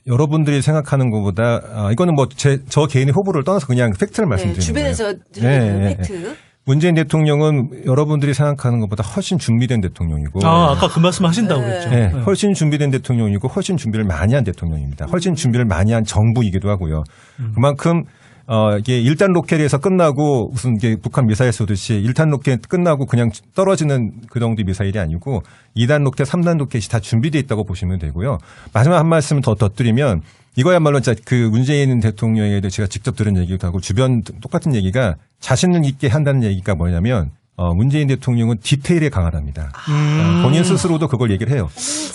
여러분들이 생각하는 것보다 이거는 뭐 저 개인의 호불호를 떠나서 그냥 팩트를 말씀드리는 주변에서 거예요. 들리는 팩트. 문재인 대통령은 여러분들이 생각하는 것보다 훨씬 준비된 대통령이고. 아까 그 말씀 하신다고 그랬죠. 네, 훨씬 준비된 대통령이고 훨씬 준비를 많이 한 대통령입니다. 훨씬 준비를 많이 한 정부이기도 하고요. 그만큼 이게 1단 로켓에서 끝나고 무슨 이게 북한 미사일 쏘듯이 1단 로켓 끝나고 그냥 떨어지는 그 정도 미사일이 아니고 2단 로켓, 3단 로켓이 다 준비되어 있다고 보시면 되고요. 마지막 한 말씀 더 덧드리면 이거야말로 진짜 그 문재인 대통령에도 제가 직접 들은 얘기도 하고 주변 똑같은 얘기가 자신 있게 한다는 얘기가 뭐냐면 문재인 대통령은 디테일에 강하답니다. 본인 스스로도 그걸 얘기를 해요.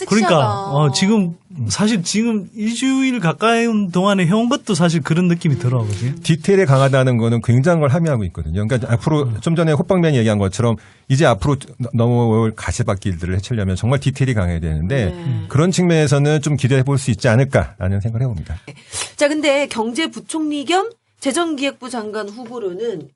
그러니까 지금 사실 지금 일주일 가까이 동안에 해온 것도 사실 그런 느낌이 들어. 그지? 디테일에 강하다는 거는 굉장한 걸 함의하고 있거든요. 그러니까 앞으로 좀 전에 호빵맨이 얘기한 것처럼 이제 앞으로 넘어올 가시밭길들을 해치려면 정말 디테일이 강해야 되는데 그런 측면에서는 좀 기대해 볼 수 있지 않을까라는 생각을 해봅니다. 자, 근데 경제부총리 겸 재정기획부 장관 후보로는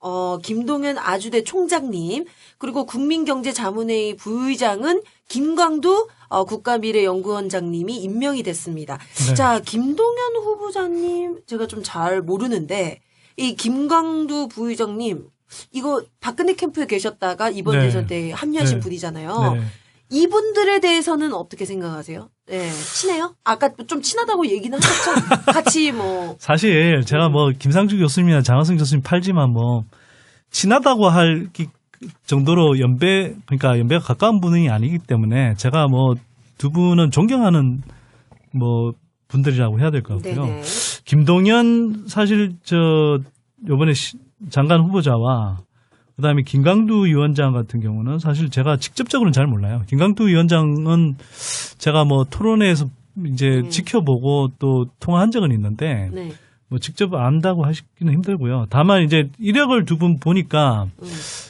김동연 아주대 총장님 그리고 국민경제자문회의 부의장은 김광두 국가미래연구원장님이 임명이 됐습니다. 네. 자, 김동연 후보자님 제가 좀 잘 모르는데 이 김광두 부의장님 이거 박근혜 캠프에 계셨다가 이번 네. 대선 때 합류하신 네. 분이잖아요. 네. 이분들에 대해서는 어떻게 생각하세요? 네, 친해요? 아까 좀 친하다고 얘기는 하셨죠? 같이 뭐. 사실 제가 뭐 김상주 교수님이나 장하성 교수님 팔지만 뭐 친하다고 할 정도로 그러니까 연배가 가까운 분이 아니기 때문에 제가 뭐 두 분은 존경하는 뭐 분들이라고 해야 될 것 같고요. 네네. 김동연 사실 요번에 장관 후보자와 그다음에 김광두 위원장 같은 경우는 사실 제가 직접적으로는 잘 몰라요. 김광두 위원장은 제가 뭐 토론회에서 이제 지켜보고 또 통화한 적은 있는데 네. 뭐 직접 안다고 하시기는 힘들고요. 다만 이제 이력을 두 분 보니까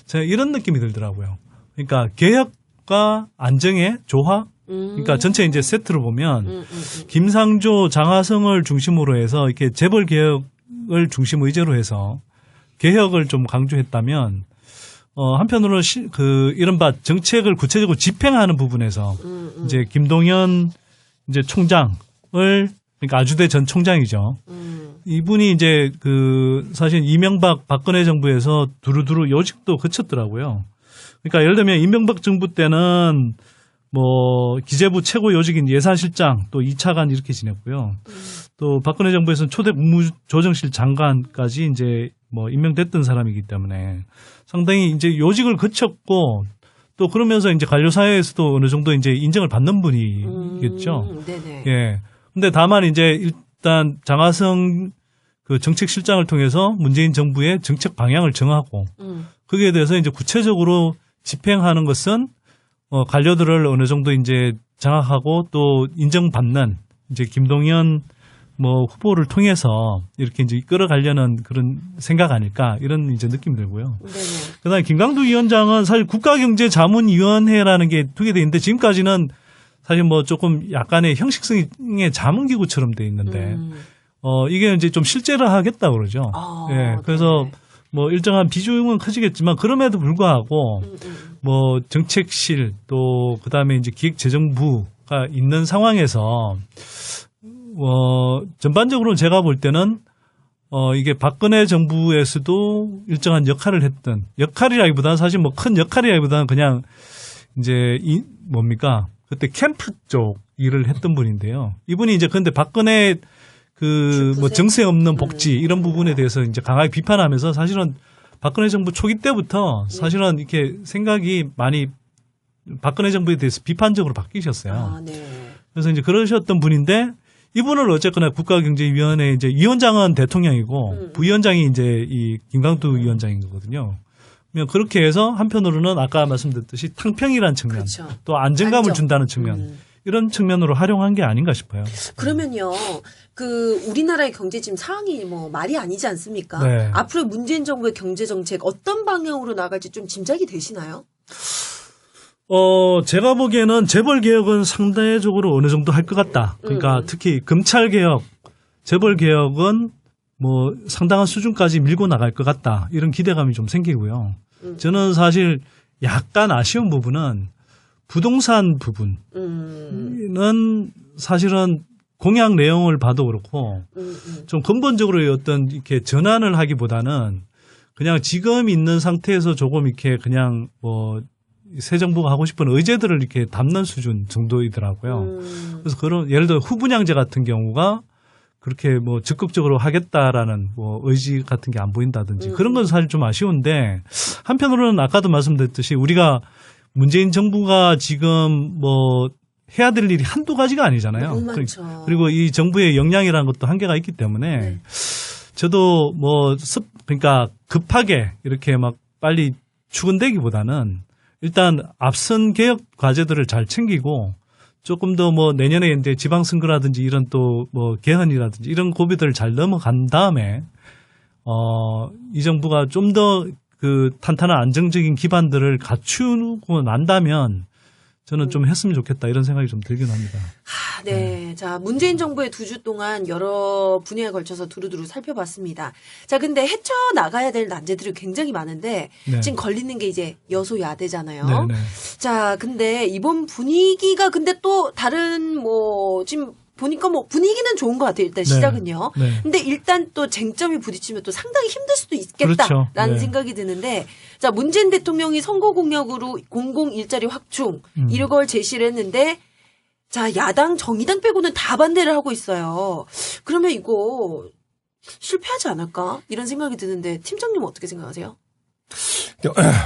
제가 이런 느낌이 들더라고요. 그러니까 개혁과 안정의 조화? 그러니까 전체 이제 세트로 보면 김상조, 장하성을 중심으로 해서 이렇게 재벌 개혁을 중심 의제로 해서 개혁을 좀 강조했다면 한편으로는 이른바 정책을 구체적으로 집행하는 부분에서 이제 김동연 이제 총장을 그러니까 아주대 전 총장이죠. 이분이 이제 사실 이명박 박근혜 정부에서 두루두루 요직도 거쳤더라고요. 그러니까 예를 들면 이명박 정부 때는 뭐 기재부 최고 요직인 예산실장 또 2차관 이렇게 지냈고요. 또 박근혜 정부에서는 초대 국무조정실 장관까지 이제 뭐 임명됐던 사람이기 때문에 상당히 이제 요직을 거쳤고 또 그러면서 이제 관료 사회에서도 어느 정도 이제 인정을 받는 분이겠죠. 네네. 예. 근데 다만 이제 일단 장하성 그 정책실장을 통해서 문재인 정부의 정책 방향을 정하고 거기에 대해서 이제 구체적으로 집행하는 것은 관료들을 어느 정도 이제 장악하고 또 인정받는 이제 김동연 뭐 후보를 통해서 이렇게 이제 이끌어가려는 그런 생각 아닐까 이런 이제 느낌이 들고요. 네네. 그다음에 김광두 위원장은 사실 국가경제자문위원회라는 게 두 개 돼 있는데 지금까지는 사실 뭐 조금 약간의 형식성의 자문기구처럼 돼 있는데 이게 이제 좀 실제로 하겠다 그러죠. 예. 그래서 네네. 뭐 일정한 비중은 커지겠지만 그럼에도 불구하고 뭐 정책실 또 그다음에 이제 기획재정부가 있는 상황에서 전반적으로 제가 볼 때는 이게 박근혜 정부에서도 일정한 역할을 했던 역할이라기보다는 사실 뭐 큰 역할이라기보다는 그냥 이제 뭡니까 그때 캠프 쪽 일을 했던 분인데요. 이분이 이제 근데 박근혜 뭐 정세 없는 복지 이런 부분에 대해서 이제 강하게 비판하면서 사실은 박근혜 정부 초기 때부터 사실은 이렇게 생각이 많이 박근혜 정부에 대해서 비판적으로 바뀌셨어요. 아, 네. 그래서 이제 그러셨던 분인데 이분을 어쨌거나 국가경제위원회 이제 위원장은 대통령이고 부위원장이 이제 이 김광두 위원장인 거거든요. 그렇게 해서 한편으로는 아까 말씀드렸듯이 탕평이라는 측면, 그렇죠. 또 안정감을 안정. 준다는 측면 이런 측면으로 활용한 게 아닌가 싶어요. 그러면요, 우리나라의 경제 지금 상황이 뭐 말이 아니지 않습니까? 네. 앞으로 문재인 정부의 경제 정책 어떤 방향으로 나갈지 좀 짐작이 되시나요? 제가 보기에는 재벌 개혁은 상대적으로 어느 정도 할 것 같다. 그러니까 특히 검찰 개혁, 재벌 개혁은 뭐 상당한 수준까지 밀고 나갈 것 같다. 이런 기대감이 좀 생기고요. 저는 사실 약간 아쉬운 부분은 부동산 부분은 사실은 공약 내용을 봐도 그렇고 좀 근본적으로 어떤 이렇게 전환을 하기보다는 그냥 지금 있는 상태에서 조금 이렇게 그냥 뭐 새 정부가 하고 싶은 의제들을 이렇게 담는 수준 정도이더라고요. 그래서 그런 예를 들어 후분양제 같은 경우가 그렇게 뭐 적극적으로 하겠다라는 뭐 의지 같은 게 안 보인다든지 그런 건 사실 좀 아쉬운데 한편으로는 아까도 말씀드렸듯이 우리가 문재인 정부가 지금 뭐 해야 될 일이 한두 가지가 아니잖아요. 너무 많죠. 그리고 이 정부의 역량이라는 것도 한계가 있기 때문에 저도 뭐 그러니까 급하게 이렇게 막 빨리 추근되기보다는 일단 앞선 개혁 과제들을 잘 챙기고 조금 더 뭐 내년에 이제 지방선거라든지 이런 또 뭐 개헌이라든지 이런 고비들을 잘 넘어간 다음에 이 정부가 좀 더 그 탄탄한 안정적인 기반들을 갖추고 난다면 저는 좀 했으면 좋겠다 이런 생각이 좀 들긴 합니다. 네. 자, 문재인 정부의 2주 동안 여러 분야에 걸쳐서 두루두루 살펴봤습니다. 자, 근데 헤쳐나가야 될 난제들이 굉장히 많은데 네. 지금 걸리는 게 이제 여소야대잖아요. 네네. 자, 근데 이번 분위기가 근데 또 다른 뭐 지금 보니까 뭐 분위기는 좋은 것 같아요. 일단 네. 시작은요. 네. 근데 일단 또 쟁점이 부딪히면 또 상당히 힘들 수도 있겠다라는 그렇죠. 네. 생각이 드는데 자, 문재인 대통령이 선거 공약으로 공공 일자리 확충 이걸 제시를 했는데 자, 야당 정의당 빼고는 다 반대를 하고 있어요. 그러면 이거 실패하지 않을까? 이런 생각이 드는데 팀장님은 어떻게 생각하세요?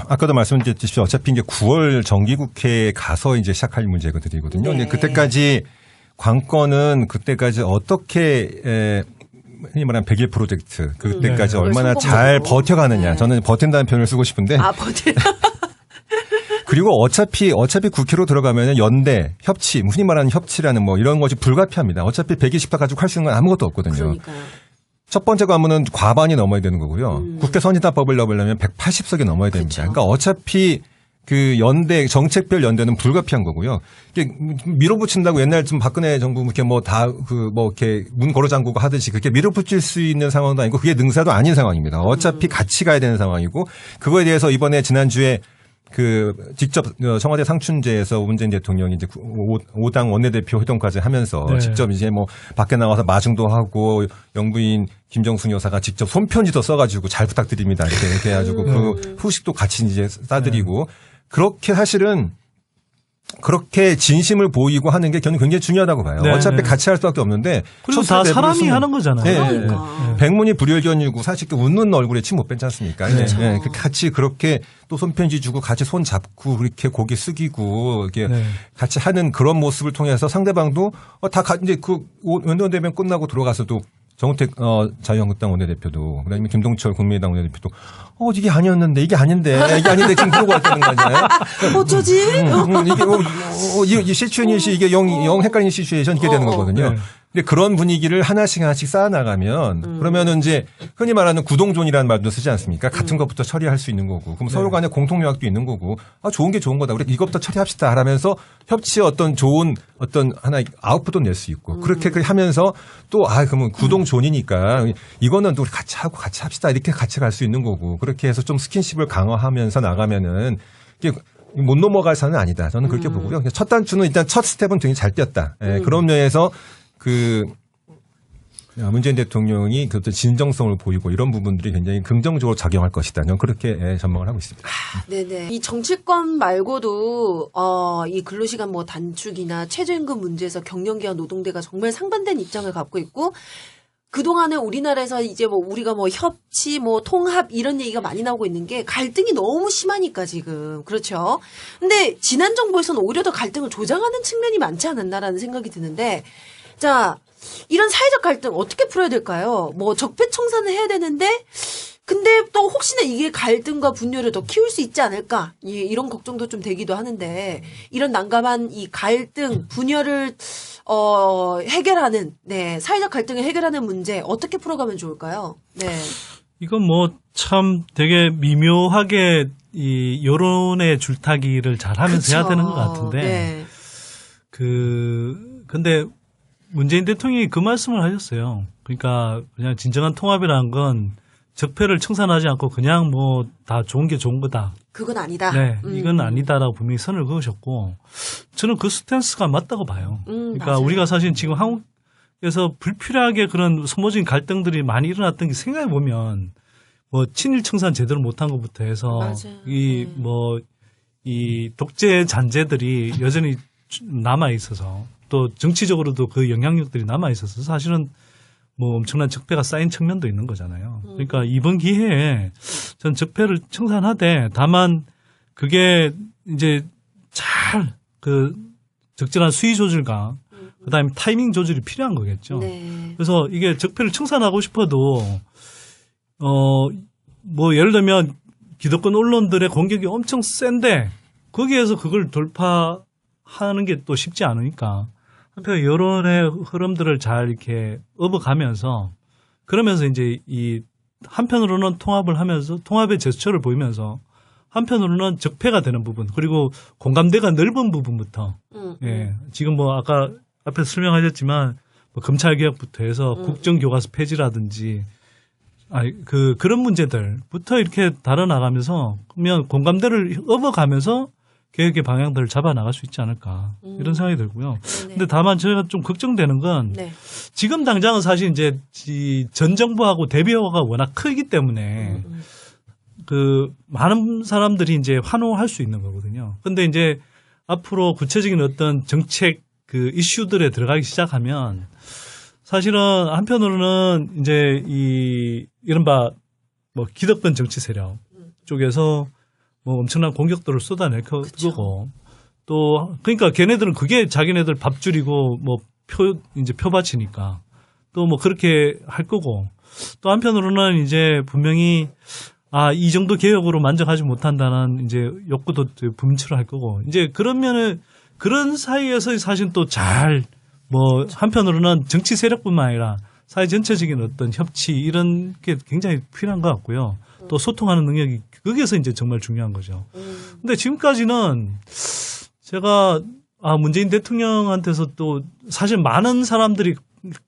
아까도 말씀드렸듯이 어차피 이제 9월 정기국회에 가서 이제 시작할 문제거든요. 네. 근데 그때까지 관건은 그때까지 어떻게 흔히 말하는 100일 프로젝트 그때까지 네. 얼마나 그걸 잘 성공적으로. 버텨가느냐. 네. 저는 버틴다는 표현을 쓰고 싶은데 아, 버텨. 그리고 어차피 국회로 들어가면 연대, 협치, 흔히 말하는 협치라는 뭐 이런 것이 불가피합니다. 어차피 120석 가지고 할 수 있는 건 아무것도 없거든요. 그러니까요. 첫 번째 관문은 과반이 넘어야 되는 거고요. 국회 선진화법을 넣으려면 180석이 넘어야 됩니다. 그렇죠. 그러니까 어차피 그 연대, 정책별 연대는 불가피한 거고요. 이게 밀어붙인다고 옛날 좀 박근혜 정부 이렇게 뭐 다 그 뭐 이렇게 문 걸어 잠그고 하듯이 그렇게 밀어붙일 수 있는 상황도 아니고 그게 능사도 아닌 상황입니다. 어차피 같이 가야 되는 상황이고 그거에 대해서 이번에 지난주에 그 직접 청와대 상춘제에서 문재인 대통령이 이제 5당 원내대표 회동까지 하면서 네. 직접 이제 뭐 밖에 나와서 마중도 하고 영부인 김정숙 여사가 직접 손편지도 써가지고 잘 부탁드립니다 이렇게 해가지고 그 후식도 같이 이제 싸드리고 그렇게 사실은 그렇게 진심을 보이고 하는 게 저는 굉장히 중요하다고 봐요. 네. 어차피 같이 할 수밖에 없는데 그리고 첫 다 스텝으로 사람이 쓰면 하는 거잖아요. 네. 그러니까. 백문이 불여일견이고 사실 그 웃는 얼굴에 침 못 뺀지 않습니까? 그렇죠. 네. 같이 그렇게 또 손편지 주고 같이 손 잡고 그렇게 고개 숙이고 이렇게 네. 같이 하는 그런 모습을 통해서 상대방도 이제 그 원내대변 끝나고 들어가서도 정우택 자유한국당 원내대표도 그다음에 김동철 국민의당 원내대표도 이게 아니었는데 이게 아닌데 지금 그러고 왔다는 거 아니에요? 어쩌지? 이게 이 시츄에이션이 이게 영 헷갈리는 시츄에이션 이게 되는 거거든요. 네. 근데 그런 분위기를 하나씩 쌓아 나가면 그러면은 이제 흔히 말하는 구동존이라는 말도 쓰지 않습니까? 같은 것부터 처리할 수 있는 거고 그럼 서로 간에 공통 요약도 있는 거고 좋은 게 좋은 거다. 우리 이것부터 처리합시다 하면서 협치의 어떤 좋은 어떤 하나의 아웃풋도 낼 수 있고 그렇게 하면서 또 그러면 구동존이니까 이거는 또 우리 같이 하고 같이 합시다 이렇게 같이 갈 수 있는 거고 그렇게 해서 좀 스킨십을 강화하면서 나가면은 이게 못 넘어갈 산은 아니다. 저는 그렇게 보고요. 첫 단추는 일단 첫 스텝은 굉장히 잘 띄었다. 그런 면에서 문재인 대통령이 그 진정성을 보이고 이런 부분들이 굉장히 긍정적으로 작용할 것이다. 저는 그렇게 전망을 하고 있습니다. 네네. 이 정치권 말고도 이 근로시간 뭐 단축이나 최저임금 문제에서 경영계와 노동대가 정말 상반된 입장을 갖고 있고 그동안에 우리나라에서 이제 뭐 우리가 뭐 협치, 뭐 통합 이런 얘기가 많이 나오고 있는 게 갈등이 너무 심하니까 지금. 그렇죠. 근데 지난 정부에서는 오히려 더 갈등을 조장하는 측면이 많지 않았나라는 생각이 드는데 자, 이런 사회적 갈등 어떻게 풀어야 될까요? 뭐 적폐청산을 해야 되는데 근데 또 혹시나 이게 갈등과 분열을 더 키울 수 있지 않을까? 이런 걱정도 좀 되기도 하는데 이런 난감한 이 갈등, 분열을 해결하는 사회적 갈등을 해결하는 문제 어떻게 풀어가면 좋을까요? 네. 이건 뭐 참 되게 미묘하게 이 여론의 줄타기를 잘 하면서 해야 되는 것 같은데 네. 근데 문재인 대통령이 그 말씀을 하셨어요. 그러니까 그냥 진정한 통합이라는 건 적폐를 청산하지 않고 그냥 뭐 다 좋은 게 좋은 거다. 그건 아니다. 네, 이건 아니다라고 분명히 선을 그으셨고 저는 그 스탠스가 맞다고 봐요. 그러니까 맞아요. 우리가 사실 지금 그래서 불필요하게 그런 소모적인 갈등들이 많이 일어났던 게 생각해 보면 뭐 친일 청산 제대로 못한 것부터 해서 맞아요. 이 독재 잔재들이 여전히 남아 있어서 또 정치적으로도 그 영향력들이 남아 있어서 사실은 뭐 엄청난 적폐가 쌓인 측면도 있는 거잖아요. 그러니까 이번 기회에 전 적폐를 청산하되 다만 그게 이제 잘 그 적절한 수위 조절과 그다음에 타이밍 조절이 필요한 거겠죠. 네. 그래서 이게 적폐를 청산하고 싶어도 뭐 예를 들면 기득권 언론들의 공격이 엄청 센데 거기에서 그걸 돌파하는 게 또 쉽지 않으니까 한편 여론의 흐름들을 잘 이렇게 업어가면서 그러면서 이제 이 한편으로는 통합을 하면서 통합의 제스처를 보이면서 한편으로는 적폐가 되는 부분 그리고 공감대가 넓은 부분부터 예 지금 뭐 아까 앞에서 설명하셨지만 뭐 검찰 개혁부터 해서 국정교과서 폐지라든지 그런 문제들부터 이렇게 다뤄나가면서 그러면 공감대를 업어가면서 개혁의 방향들을 잡아나갈 수 있지 않을까 이런 생각이 들고요. 근데 다만 저희가 좀 걱정되는 건 네. 지금 당장은 사실 이제 전 정부하고 대비호가 워낙 크기 때문에 그 많은 사람들이 이제 환호할 수 있는 거거든요. 근데 이제 앞으로 구체적인 어떤 정책 그 이슈들에 들어가기 시작하면 사실은 한편으로는 이제 이른바 뭐 기득권 정치 세력 쪽에서 뭐 엄청난 공격들을 쏟아낼 거고 또 그러니까 걔네들은 그게 자기네들 밥줄이고 뭐 이제 표받치니까 또 뭐 그렇게 할 거고 또 한편으로는 이제 분명히 이 정도 개혁으로 만족하지 못한다는 이제 욕구도 분출할 거고 이제 그러면은 그런 사이에서 사실 또 잘 뭐 한편으로는 정치 세력뿐만 아니라 사회 전체적인 어떤 협치 이런 게 굉장히 필요한 것 같고요. 또 소통하는 능력이 거기에서 이제 정말 중요한 거죠. 근데 지금까지는 제가 문재인 대통령한테서 또 사실 많은 사람들이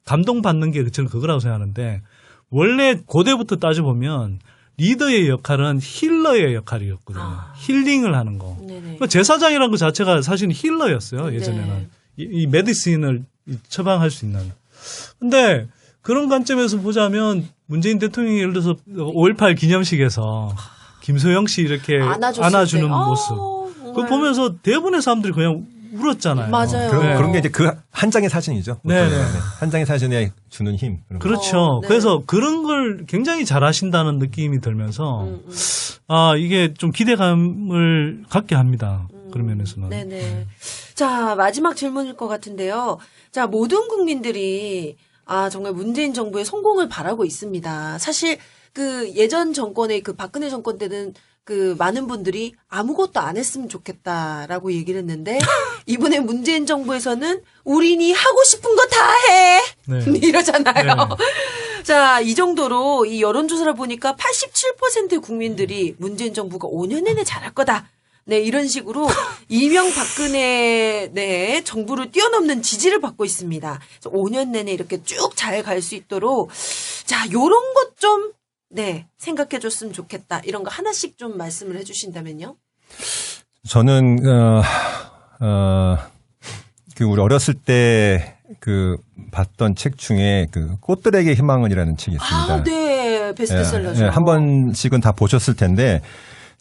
감동받는 게 저는 그거라고 생각하는데 원래 고대부터 따져보면 리더의 역할은 힐러의 역할이었거든요. 힐링을 하는 거. 그러니까 제사장이라는 것 자체가 사실은 힐러였어요. 예전에는. 네. 이 메디신을 처방할 수 있는. 근데 그런 관점에서 보자면 문재인 대통령이 예를 들어서 5.18 기념식에서 김소영 씨 이렇게 안아주는 모습. 그거 보면서 대부분의 사람들이 그냥 울었잖아요. 맞아요. 그런 게 이제 그 한 장의 사진이죠. 네. 한 장의 사진에 주는 힘. 그렇죠. 네. 그래서 그런 걸 굉장히 잘하신다는 느낌이 들면서 이게 좀 기대감을 갖게 합니다. 그런 면에서는. 네네. 자, 마지막 질문일 것 같은데요. 자, 모든 국민들이 정말 문재인 정부의 성공을 바라고 있습니다. 사실 그 예전 정권의 그 박근혜 정권 때는 그 많은 분들이 아무것도 안 했으면 좋겠다라고 얘기를 했는데 이번에 문재인 정부에서는 우린이 하고 싶은 거 다 해. 네. 이러잖아요. 네. 자, 이 정도로 이 여론조사를 보니까 87%의 국민들이 문재인 정부가 5년 내내 잘할 거다. 네, 이런 식으로 이명박근혜 정부를 뛰어넘는 지지를 받고 있습니다. 5년 내내 이렇게 쭉 잘 갈 수 있도록 자, 요런 것 좀 생각해 줬으면 좋겠다. 이런 거 하나씩 좀 말씀을 해 주신다면요. 저는 그 우리 어렸을 때 그 봤던 책 중에 그 꽃들에게 희망은이라는 책이 있습니다. 네. 베스트셀러죠. 한 번씩은 다 보셨을 텐데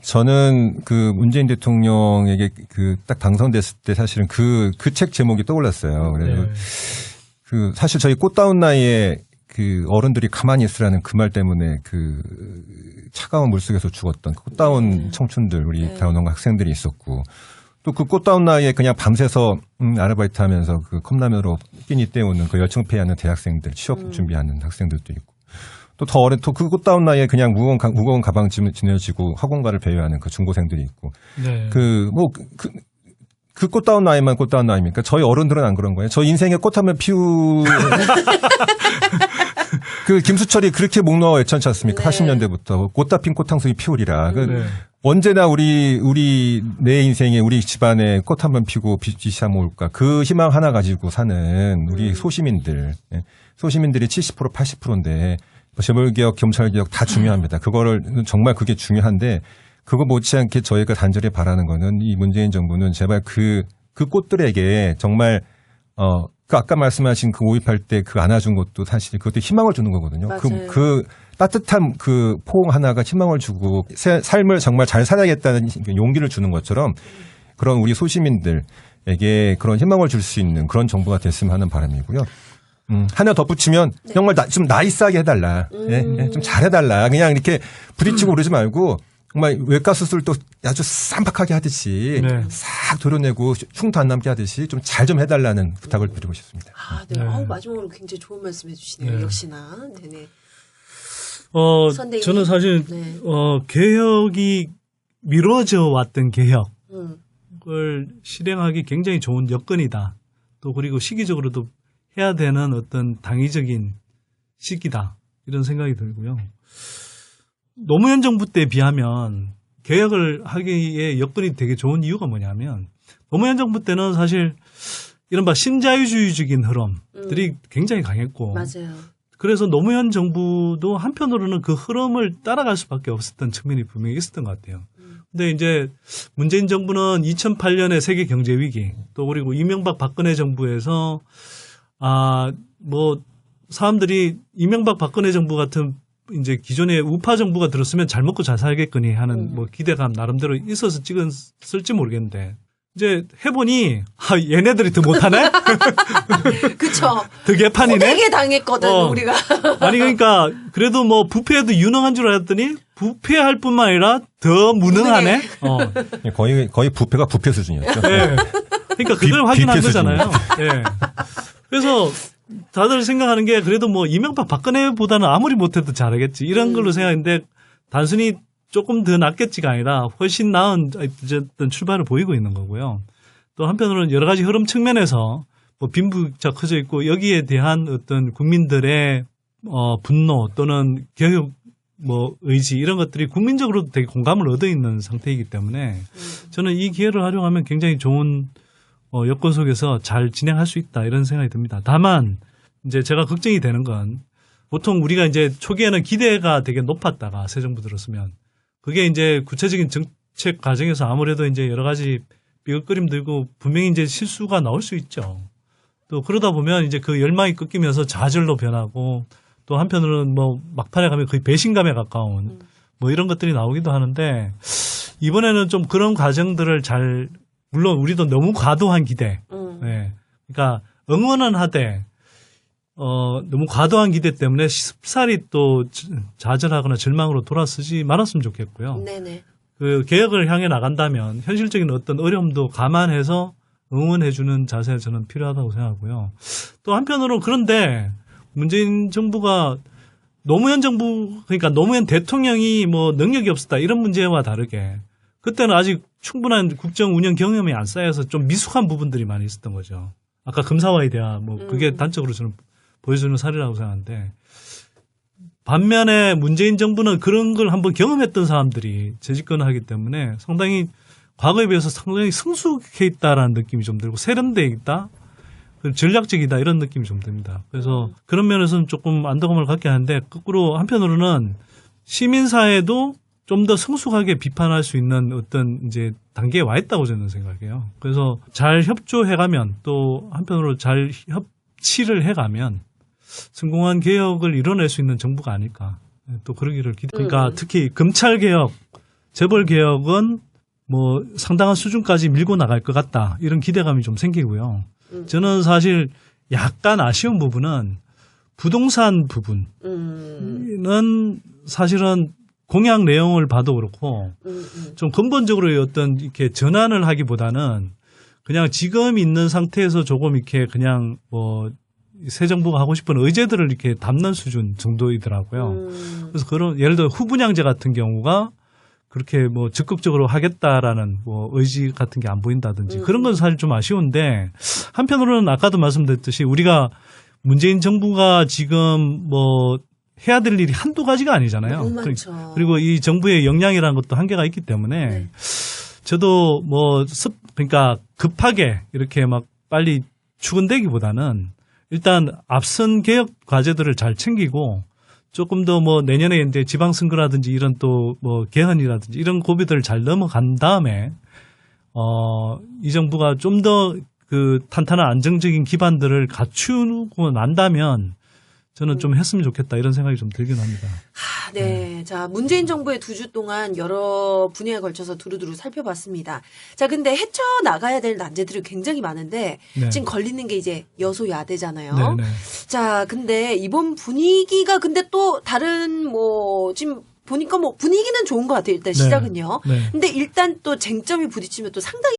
저는 그 문재인 대통령에게 그 딱 당선됐을 때 사실은 그 책 제목이 떠올랐어요. 그래서 그 사실 저희 꽃다운 나이에 그 어른들이 가만히 있으라는 그 말 때문에 그 차가운 물속에서 죽었던 꽃다운 청춘들 우리 다운원 학생들이 있었고 또 그 꽃다운 나이에 그냥 밤새서 아르바이트 하면서 그 컵라면으로 끼니 때우는 그 열정페이하는 대학생들 취업 준비하는 학생들도 있고 또 더 어린 또 그 꽃다운 나이에 그냥 무거운 가방 지내지고 학원가를 배회하는 그 중고생들이 있고 그 꽃다운 나이만 꽃다운 나이입니까? 저희 어른들은 안 그런 거예요. 저 인생에 꽃하면 그 김수철이 그렇게 목 놓아 외쳤지 않습니까? 80년대부터 꽃다 핀 꽃향수이 피우리라. 언제나 우리 내 인생에 우리 집안에 꽃 한 번 피고 빛이 한번 올까. 그 희망 하나 가지고 사는 우리 소시민들이 70% 80%인데 재벌개혁, 경찰개혁 다 중요합니다. 그거를 정말 그게 중요한데 그거 못지않게 저희가 간절히 바라는 거는 이 문재인 정부는 제발 그 꽃들에게 정말 그 아까 말씀하신 그 5.18 때 그 안아준 것도 사실 그것도 희망을 주는 거거든요. 맞아요. 그 따뜻한 그 포옹 하나가 희망을 주고 삶을 정말 잘 살아야겠다는 용기를 주는 것처럼 그런 우리 소시민들에게 그런 희망을 줄 수 있는 그런 정부가 됐으면 하는 바람이고요. 하나 덧붙이면 정말 좀 나이스하게 해달라. 좀 잘해달라. 그냥 이렇게 부딪히고 그러지 말고 정말 외과 수술도 아주 쌈박하게 하듯이 네. 싹 도려내고 흉도 안 남게 하듯이 좀 잘 좀 해달라는 부탁을 드리고 싶습니다. 아, 네. 네. 마지막으로 굉장히 좋은 말씀 해주시네요. 네. 역시나. 네네. 선생님. 저는 사실 네. 개혁이 미뤄져 왔던 개혁을 음. 실행하기 굉장히 좋은 여건이다. 또 그리고 시기적으로도 해야 되는 어떤 당위적인 시기다. 이런 생각이 들고요. 노무현 정부 때에 비하면 개혁을 하기에 여건이 되게 좋은 이유가 뭐냐면 노무현 정부 때는 사실 이른바 신자유주의적인 흐름들이 굉장히 강했고 맞아요. 그래서 노무현 정부도 한편으로는 그 흐름을 따라갈 수밖에 없었던 측면이 분명히 있었던 것 같아요. 근데 이제 문재인 정부는 2008년에 세계 경제 위기 또 그리고 이명박 박근혜 정부에서 사람들이 이명박 박근혜 정부 같은 이제 기존의 우파 정부가 들었으면 잘 먹고 잘 살겠거니 하는 기대감 나름대로 있어서 찍었을지 모르겠는데 이제 해보니 얘네들이 더 못하네? 그쵸. 더 개판이네? 되게 당했거든, 우리가. 아니 그러니까 그래도 뭐 부패에도 유능한 줄 알았더니 부패할 뿐만 아니라 더 무능하네? 거의 부패가 부패 수준이었죠. 네. 그러니까 그걸 확인한 비패 거잖아요. 네. 그래서 다들 생각하는 게 그래도 뭐 이명박 박근혜보다는 아무리 못해도 잘하겠지 이런 걸로 생각했는데 단순히 조금 더 낫겠지가 아니라 훨씬 나은 어떤 출발을 보이고 있는 거고요. 또 한편으로는 여러 가지 흐름 측면에서 뭐 빈부격차 커져 있고 여기에 대한 어떤 국민들의 분노 또는 개혁 의지 이런 것들이 국민적으로도 되게 공감을 얻어 있는 상태이기 때문에 저는 이 기회를 활용하면 굉장히 좋은 여건 속에서 잘 진행할 수 있다 이런 생각이 듭니다. 다만 이제 제가 걱정이 되는 건 보통 우리가 이제 초기에는 기대가 되게 높았다가 새 정부 들었으면 그게 이제 구체적인 정책 과정에서 아무래도 이제 여러 가지 삐걱거림 들고 분명히 이제 실수가 나올 수 있죠. 또 그러다 보면 이제 그 열망이 꺾이면서 좌절로 변하고 또 한편으로는 뭐 막판에 가면 거의 배신감에 가까운 뭐 이런 것들이 나오기도 하는데 이번에는 좀 그런 과정들을 물론 우리도 너무 과도한 기대. 네. 그러니까 응원은 하되 너무 과도한 기대 때문에 쉽사리 또 좌절하거나 절망으로 돌아서지 말았으면 좋겠고요. 네네. 그 개혁을 향해 나간다면 현실적인 어떤 어려움도 감안해서 응원해주는 자세가 저는 필요하다고 생각하고요. 또 한편으로 그런데 문재인 정부가 노무현 정부 그러니까 노무현 대통령이 뭐 능력이 없었다 이런 문제와 다르게 그때는 아직 충분한 국정 운영 경험이 안 쌓여서 좀 미숙한 부분들이 많이 있었던 거죠. 아까 금사와에 대한 그게 단적으로 저는 보여주는 사례라고 생각하는데 반면에 문재인 정부는 그런 걸 한번 경험했던 사람들이 재집권을 하기 때문에 상당히 과거에 비해서 상당히 성숙해 있다라는 느낌이 좀 들고 세련돼 있다, 전략적이다 이런 느낌이 좀 듭니다. 그래서 그런 면에서는 조금 안도감을 갖게 하는데 거꾸로 한편으로는 시민사회도 좀 더 성숙하게 비판할 수 있는 어떤 이제 단계에 와 있다고 저는 생각해요. 그래서 잘 협조해가면 또 한편으로 잘 협치를 해가면 성공한 개혁을 이뤄낼 수 있는 정부가 아닐까. 또 그러기를 그러니까 특히 검찰 개혁, 재벌 개혁은 뭐 상당한 수준까지 밀고 나갈 것 같다. 이런 기대감이 좀 생기고요. 저는 사실 약간 아쉬운 부분은 부동산 부분은 사실은 공약 내용을 봐도 그렇고 좀 근본적으로 어떤 이렇게 전환을 하기보다는 그냥 지금 있는 상태에서 조금 이렇게 그냥 새 정부가 하고 싶은 의제들을 이렇게 담는 수준 정도이더라고요. 그래서 그런 예를 들어 후분양제 같은 경우가 그렇게 적극적으로 하겠다라는 의지 같은 게 안 보인다든지 그런 건 사실 좀 아쉬운데 한편으로는 아까도 말씀드렸듯이 우리가 문재인 정부가 지금 해야 될 일이 한두 가지가 아니잖아요. 너무 많죠. 그리고 이 정부의 역량이라는 것도 한계가 있기 때문에 저도 그러니까 급하게 이렇게 막 빨리 추근되기보다는 일단 앞선 개혁 과제들을 잘 챙기고 조금 더 내년에 이제 지방선거라든지 이런 또 개헌이라든지 이런 고비들을 잘 넘어간 다음에 이 정부가 좀 더 그 탄탄한 안정적인 기반들을 갖추고 난다면 저는 좀 했으면 좋겠다 이런 생각이 좀 들긴 합니다. 네. 자, 문재인 정부의 2주 동안 여러 분야에 걸쳐서 두루두루 살펴봤습니다. 자, 근데 헤쳐나가야 될 난제들이 굉장히 많은데 네. 지금 걸리는 게 이제 여소야대잖아요. 네, 네. 자, 근데 이번 분위기가 근데 또 다른 뭐 지금 보니까 뭐 분위기는 좋은 것 같아요. 일단 네. 시작은요. 네. 근데 일단 또 쟁점이 부딪히면 또 상당히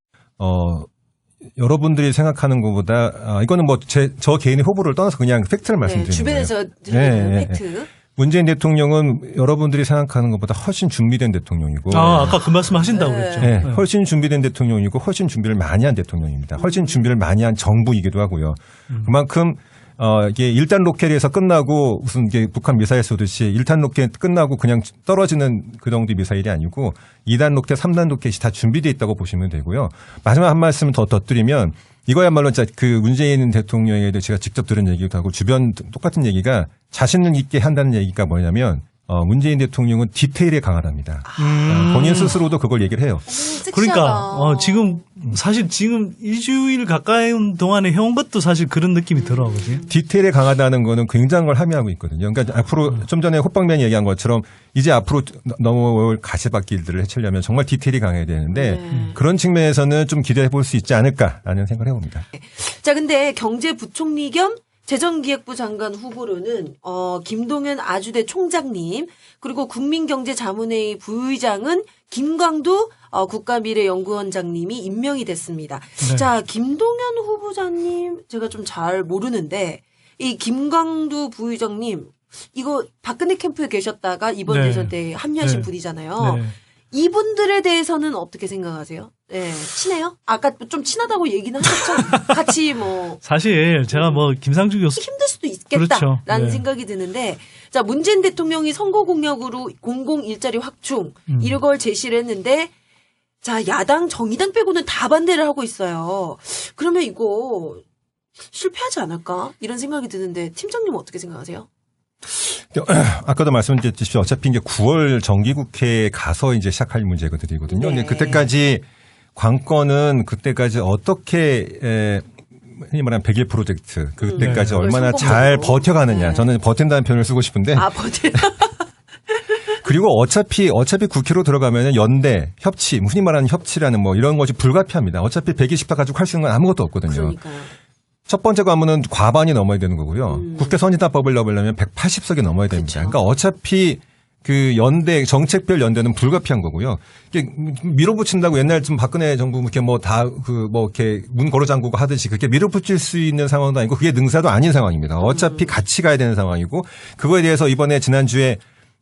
여러분들이 생각하는 것보다 이거는 뭐 저 개인의 후보를 떠나서 그냥 팩트를 말씀드리는 주변에서 거예요. 들리는 네, 팩트. 문재인 대통령은 여러분들이 생각하는 것보다 훨씬 준비된 대통령이고 아까 그 말씀 하신다고 네. 그랬죠. 네, 네. 훨씬 준비된 대통령이고 훨씬 준비를 많이 한 대통령입니다. 훨씬 준비를 많이 한 정부이기도 하고요. 그만큼 이게 1단 로켓에서 끝나고 무슨 이게 북한 미사일 쏘듯이 1단 로켓 끝나고 그냥 떨어지는 그 정도 미사일이 아니고 2단 로켓, 3단 로켓이 다 준비되어 있다고 보시면 되고요. 마지막 한 말씀 더 드리면 이거야말로 진짜 그 문재인 대통령에 대해 제가 직접 들은 얘기도 하고 주변 똑같은 얘기가 자신 있게 한다는 얘기가 뭐냐면 문재인 대통령은 디테일에 강하답니다. 본인 스스로도 그걸 얘기를 해요. 그러니까 지금 사실 지금 일주일 가까이 동안에 해온 것도 사실 그런 느낌이 들어, 그지? 디테일에 강하다는 거는 굉장한 걸 함의하고 있거든요. 그러니까 앞으로 좀 전에 호빵맨이 얘기한 것처럼 이제 앞으로 넘어올 가시밭길들을 해치려면 정말 디테일이 강해야 되는데 그런 측면에서는 좀 기대해 볼 수 있지 않을까라는 생각을 해봅니다. 자, 근데 경제부총리 겸 재정기획부 장관 후보로는 김동연 아주대 총장님 그리고 국민경제자문회의 부의장은 김광두 국가미래연구원장님이 임명이 됐습니다. 네. 자, 김동연 후보자님 제가 좀 잘 모르는데 이 김광두 부의장님 이거 박근혜 캠프에 계셨다가 이번 네. 대선 때 합류하신 네. 분이잖아요. 네. 이분들에 대해서는 어떻게 생각하세요? 네, 친해요? 아까 좀 친하다고 얘기는 하셨죠? 같이 뭐 사실 제가 뭐 김상주 교수 힘들 수도 있겠다라는 그렇죠. 네. 생각이 드는데 자 문재인 대통령이 선거 공약으로 공공 일자리 확충 이런 걸 제시를 했는데 자 야당 정의당 빼고는 다 반대를 하고 있어요. 그러면 이거 실패하지 않을까 이런 생각이 드는데 팀장님 어떻게 생각하세요? 아까도 말씀드렸듯이 어차피 이제 9월 정기국회에 가서 이제 시작할 문제거든요. 네. 근데 그때까지 관건은 그때까지 어떻게 흔히 말하는 100일 프로젝트 그때까지 네. 얼마나 성공적으로. 잘 버텨가느냐. 네. 저는 버틴다는 표현을 쓰고 싶은데 버텨. 그리고 어차피 국회로 들어가면 연대, 협치, 흔히 말하는 협치라는 뭐 이런 것이 불가피합니다. 어차피 120석 가지고 할 수 있는 건 아무것도 없거든요. 그러니까요. 첫 번째 관문은 과반이 넘어야 되는 거고요. 국회 선진화법을 넣으려면 180석이 넘어야 됩니다. 그쵸. 그러니까 어차피 그 연대 정책별 연대는 불가피한 거고요. 이게 밀어붙인다고 옛날 좀 박근혜 정부 이렇게 뭐 다 그 뭐 이렇게 문 걸어 잠그고 하듯이 그렇게 밀어붙일 수 있는 상황도 아니고 그게 능사도 아닌 상황입니다. 어차피 같이 가야 되는 상황이고 그거에 대해서 이번에 지난주에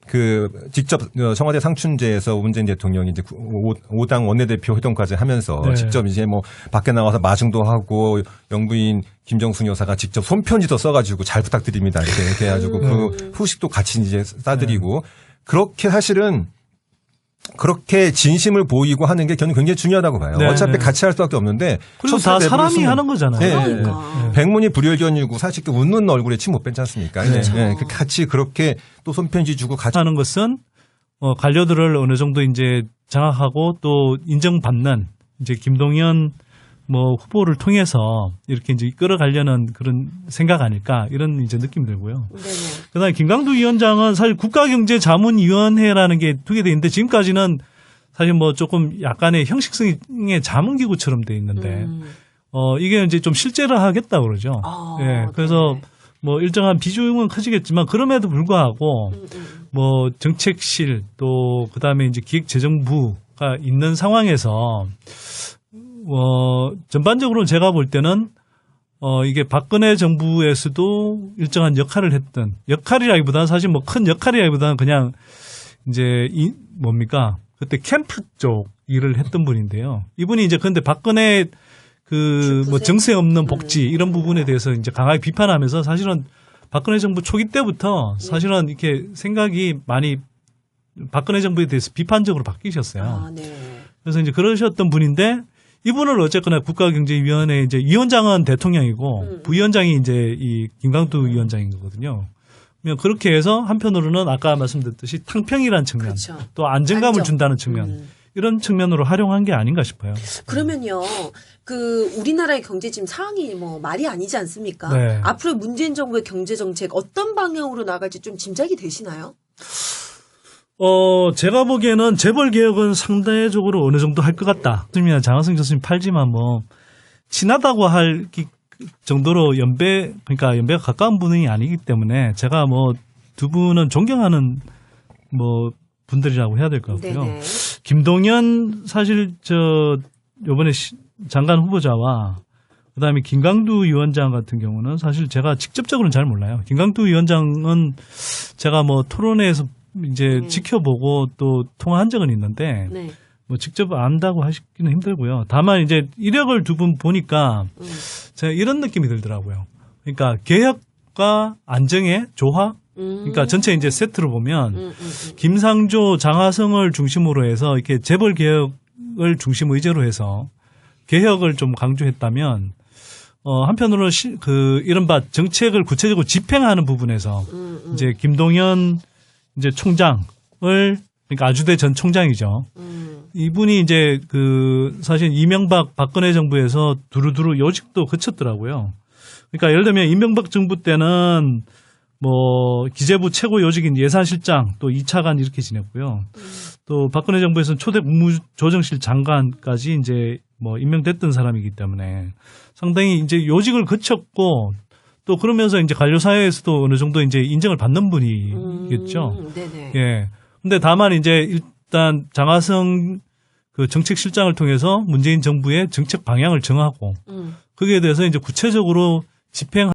그 직접 청와대 상춘제에서 문재인 대통령이 이제 5당 원내대표 회동까지 하면서 네. 직접 이제 뭐 밖에 나와서 마중도 하고 영부인 김정숙 여사가 직접 손편지도 써가지고 잘 부탁드립니다 이렇게 해가지고 그 후식도 같이 이제 싸드리고 그렇게 사실은 그렇게 진심을 보이고 하는 게 저는 굉장히 중요하다고 봐요. 네, 어차피 네. 같이 할 수밖에 없는데 그리고 다 사람이 하는 거잖아요. 네. 그러니까. 백문이 불여일견이고 사실 그 웃는 얼굴에 침 못 뺀지 않습니까? 그렇죠. 네. 같이 그렇게 또 손편지 주고 같이 하는 것은 관료들을 어느 정도 이제 장악하고 또 인정받는 이제 김동연 뭐 후보를 통해서 이렇게 이제 끌어가려는 그런 생각 아닐까 이런 이제 느낌 들고요. 네네. 그다음에 김광두 위원장은 사실 국가경제자문위원회라는 게 두 개 돼 있는데 지금까지는 사실 뭐 조금 약간의 형식성의 자문기구처럼 돼 있는데 이게 이제 좀 실제를 하겠다 그러죠. 예. 그래서 네. 뭐 일정한 비중은 커지겠지만 그럼에도 불구하고 뭐 정책실 또 그다음에 이제 기획재정부가 있는 상황에서 전반적으로 제가 볼 때는 이게 박근혜 정부에서도 일정한 역할을 했던 역할이라기보다는 사실 뭐 큰 역할이라기보다는 그냥 이제 뭡니까 그때 캠프 쪽 일을 했던 분인데요. 이분이 이제 근데 박근혜 그 뭐 정세 없는 복지 이런 부분에 대해서 이제 강하게 비판하면서 사실은 박근혜 정부 초기 때부터 사실은 이렇게 생각이 많이 박근혜 정부에 대해서 비판적으로 바뀌셨어요. 네. 그래서 이제 그러셨던 분인데 이분을 어쨌거나 국가경제위원회 이제 위원장은 대통령이고 부위원장이 이제 이 김광두 위원장인 거거든요. 그렇게 해서 한편으로는 아까 말씀드렸듯이 탕평이라는 측면 그렇죠. 또 안정감을 안정. 준다는 측면 이런 측면으로 활용한 게 아닌가 싶어요. 그러면요, 우리나라의 경제 지금 상황이 뭐 말이 아니지 않습니까? 네. 앞으로 문재인 정부의 경제 정책 어떤 방향으로 나갈지 좀 짐작이 되시나요? 제가 보기에는 재벌 개혁은 상대적으로 어느 정도 할 것 같다. 교수님이나 장하성 교수님 팔지만 뭐 친하다고 할 정도로 그러니까 연배가 가까운 분이 아니기 때문에 제가 뭐 두 분은 존경하는 뭐 분들이라고 해야 될 것 같고요. 네네. 김동연 사실 요번에 장관 후보자와 그다음에 김강두 위원장 같은 경우는 사실 제가 직접적으로는 잘 몰라요. 김강두 위원장은 제가 뭐 토론회에서 이제 지켜보고 또 통화한 적은 있는데 네. 뭐 직접 안다고 하시기는 힘들고요. 다만 이제 이력을 두 분 보니까 제가 이런 느낌이 들더라고요. 그러니까 개혁과 안정의 조화? 그러니까 전체 이제 세트로 보면 김상조, 장하성을 중심으로 해서 이렇게 재벌 개혁을 중심 의제로 해서 개혁을 좀 강조했다면 한편으로는 이른바 정책을 구체적으로 집행하는 부분에서 이제 김동연 이제 총장을 그러니까 아주대 전 총장이죠. 이분이 이제 사실 이명박 박근혜 정부에서 두루두루 요직도 거쳤더라고요. 그러니까 예를 들면 이명박 정부 때는 뭐 기재부 최고 요직인 예산실장 또 2차관 이렇게 지냈고요. 또 박근혜 정부에서는 초대 국무조정실 장관까지 이제 뭐 임명됐던 사람이기 때문에 상당히 이제 요직을 거쳤고 또 그러면서 이제 관료 사회에서도 어느 정도 이제 인정을 받는 분이겠죠. 네네. 예. 근데 다만 이제 일단 장하성 정책실장을 통해서 문재인 정부의 정책 방향을 정하고 거기에 대해서 이제 구체적으로 집행